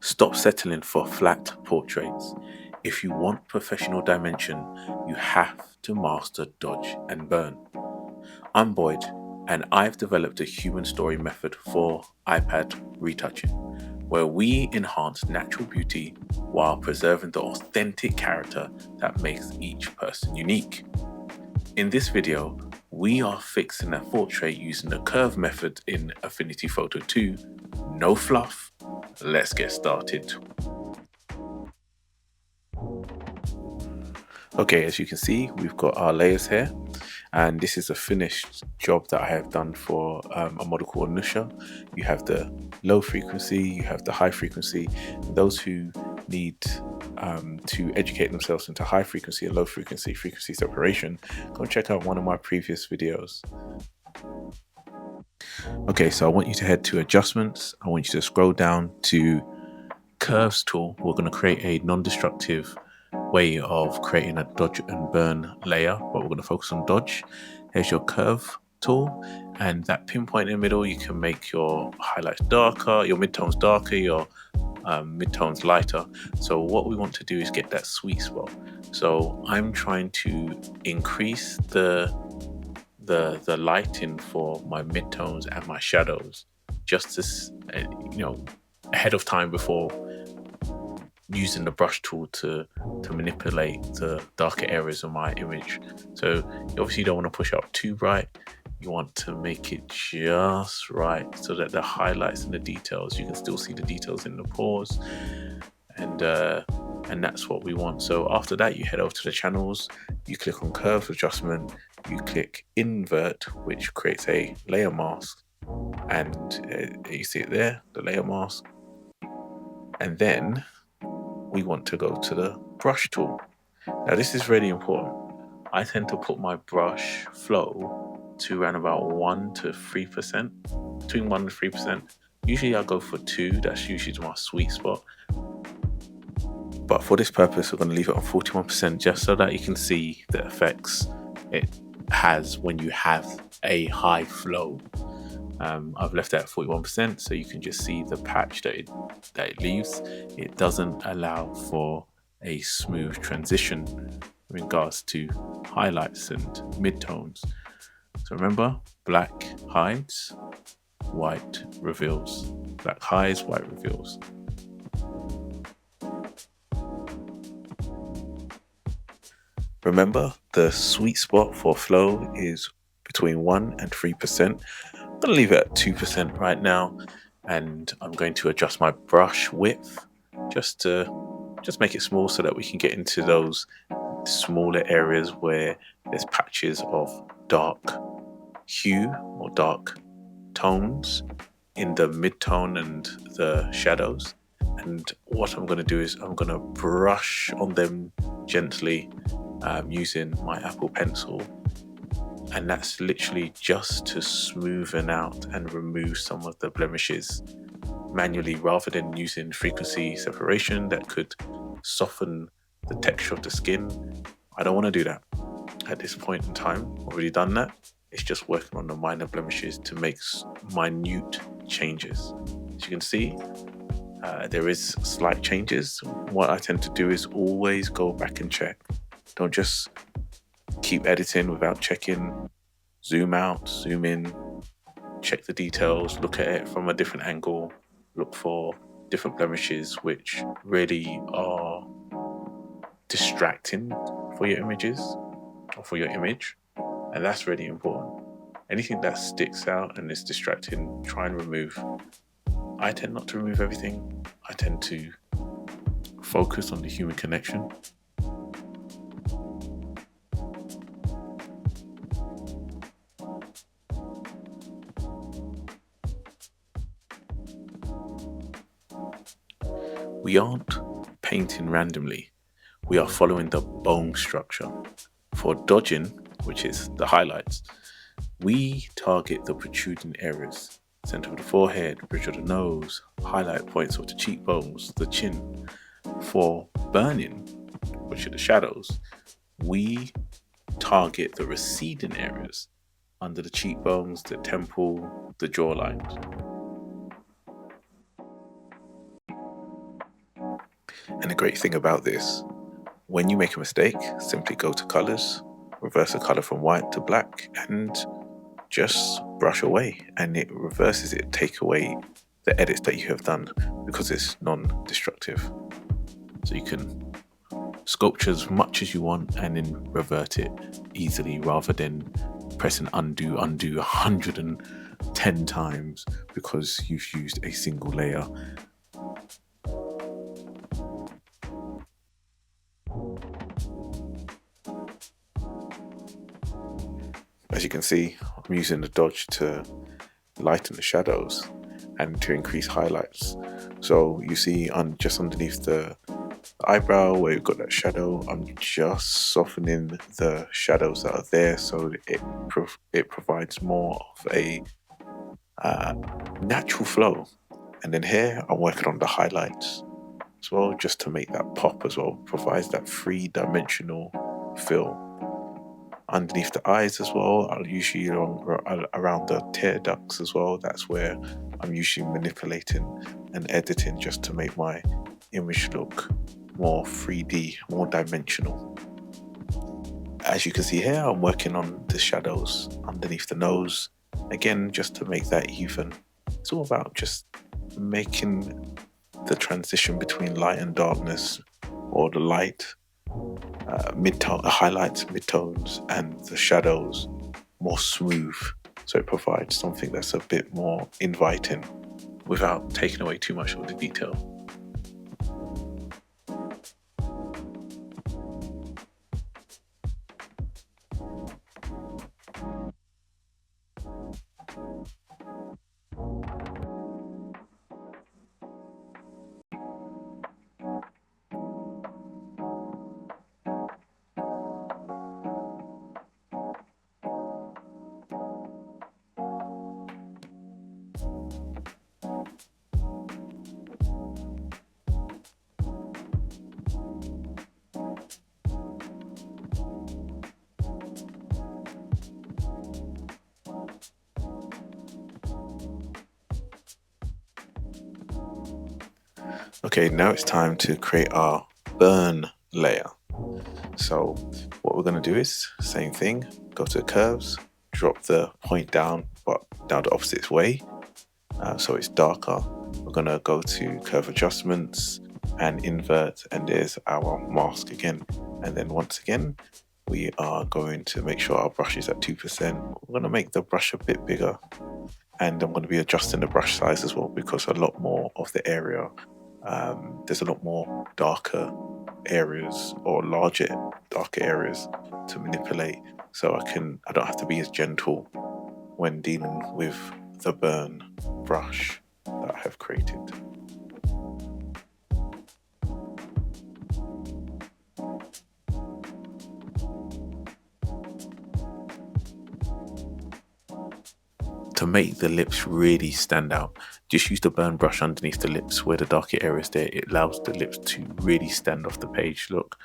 Stop settling for flat portraits. If you want professional dimension, you have to master dodge and burn. I'm Boyd, and I've developed a human story method for iPad retouching, where we enhance natural beauty while preserving the authentic character that makes each person unique. In this video, we are fixing a portrait using the curve method in Affinity Photo 2. No fluff. Let's get started. Okay, as you can see, we've got our layers here, and this is a finished job that I have done for a model called Nusha. You have the low frequency, you have the high frequency. Those who need to educate themselves into high frequency and low frequency separation, go and check out one of my previous videos. Okay, so I want you to head to adjustments. I want you to scroll down to curves tool. We're going to create a non-destructive way of creating a dodge and burn layer, but we're going to focus on dodge. Here's your curve tool, and that pinpoint in the middle, you can make your highlights darker, your midtones darker, your midtones lighter. So what we want to do is get that sweet spot. So I'm trying to increase the lighting for my midtones and my shadows, just as ahead of time before using the brush tool to manipulate the darker areas of my image. So you obviously don't want to push up too bright. You want to make it just right so that the highlights and the details, you can still see the details in the pores, and that's what we want. So after that, you head over to the channels, you click on curve adjustment, you click invert, which creates a layer mask, and you see it there, the layer mask. And then we want to go to the brush tool. Now this is really important. I tend to put my brush flow to around about 1 to 3%, between 1 and 3%. Usually I go for 2, that's usually my sweet spot. But for this purpose, we're going to leave it on 41% just so that you can see the effects it has when you have a high flow. I've left that at 41% so you can just see the patch that it leaves. It doesn't allow for a smooth transition in regards to highlights and midtones. So remember, black hides, white reveals. Black hides, white reveals. Remember, the sweet spot for flow is between 1 and 3%. I'm going to leave it at 2% right now, and I'm going to adjust my brush width just make it small so that we can get into those smaller areas where there's patches of dark hue or dark tones in the mid-tone and the shadows. And what I'm going to do is I'm going to brush on them gently using my Apple Pencil, and that's literally just to smoothen out and remove some of the blemishes manually, rather than using frequency separation that could soften the texture of the skin. I don't want to do that at this point in time. I've already done that. It's just working on the minor blemishes to make minute changes. As you can see, there is slight changes. What I tend to do is always go back and check. Don't just keep editing without checking. Zoom out, zoom in, check the details, look at it from a different angle, look for different blemishes which really are distracting for your images or for your image, and that's really important. Anything that sticks out and is distracting, try and remove. I tend not to remove everything. I tend to focus on the human connection. We aren't painting randomly. We are following the bone structure. For dodging, which is the highlights, we target the protruding areas. Center of the forehead, bridge of the nose, highlight points of the cheekbones, the chin. For burning, which are the shadows, we target the receding areas under the cheekbones, the temple, the jawline. And the great thing about this, when you make a mistake, simply go to colors, reverse the color from white to black, and just brush away, and it reverses it, take away the edits that you have done because it's non-destructive. So you can sculpture as much as you want and then revert it easily, rather than pressing undo 110 times because you've used a single layer. As you can see, I'm using the dodge to lighten the shadows and to increase highlights. So you see just underneath the eyebrow where you've got that shadow, I'm just softening the shadows that are there so it provides more of a natural flow. And then here I'm working on the highlights as well, just to make that pop as well, provides that three-dimensional feel. Underneath the eyes as well, I'll usually around the tear ducts as well. That's where I'm usually manipulating and editing just to make my image look more 3D, more dimensional. As you can see here, I'm working on the shadows underneath the nose, again just to make that even. It's all about just making the transition between light and darkness, or the light, highlights, midtones, and the shadows more smooth, so it provides something that's a bit more inviting without taking away too much of the detail. Okay, now it's time to create our burn layer. So what we're going to do is same thing, go to the curves, drop the point down, but down the opposite way, so it's darker. We're going to go to curve adjustments and invert, and there's our mask again. And then once again, we are going to make sure our brush is at 2%. We're going to make the brush a bit bigger, and I'm going to be adjusting the brush size as well, because a lot more of the area, there's a lot more darker areas or larger darker areas to manipulate, so I don't have to be as gentle when dealing with the burn brush that I have created. To make the lips really stand out, just use the burn brush underneath the lips where the darker areas there. It allows the lips to really stand off the page. Look,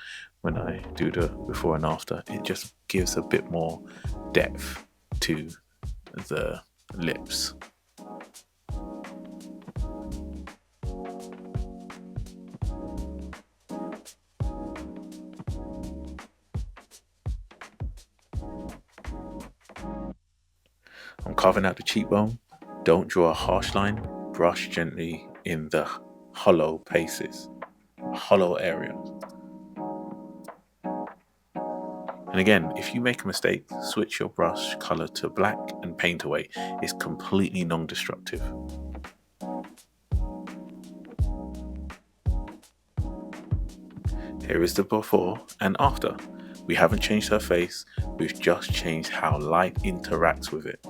when I do the before and after, it just gives a bit more depth to the lips. I'm carving out the cheekbone. Don't draw a harsh line, brush gently in the hollow places, hollow area. And again, if you make a mistake, switch your brush color to black and paint away. It's completely non-destructive. Here is the before and after. We haven't changed her face, we've just changed how light interacts with it.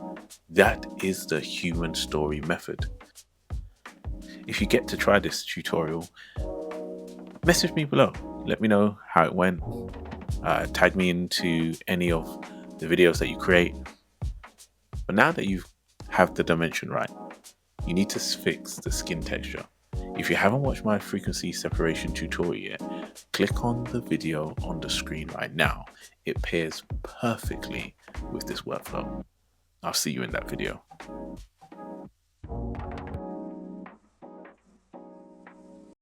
That is the human story method. If you get to try this tutorial, message me below. Let me know how it went. Tag me into any of the videos that you create. But now that you have the dimension right, you need to fix the skin texture. If you haven't watched my frequency separation tutorial yet, click on the video on the screen right now. It pairs perfectly with this workflow. I'll see you in that video.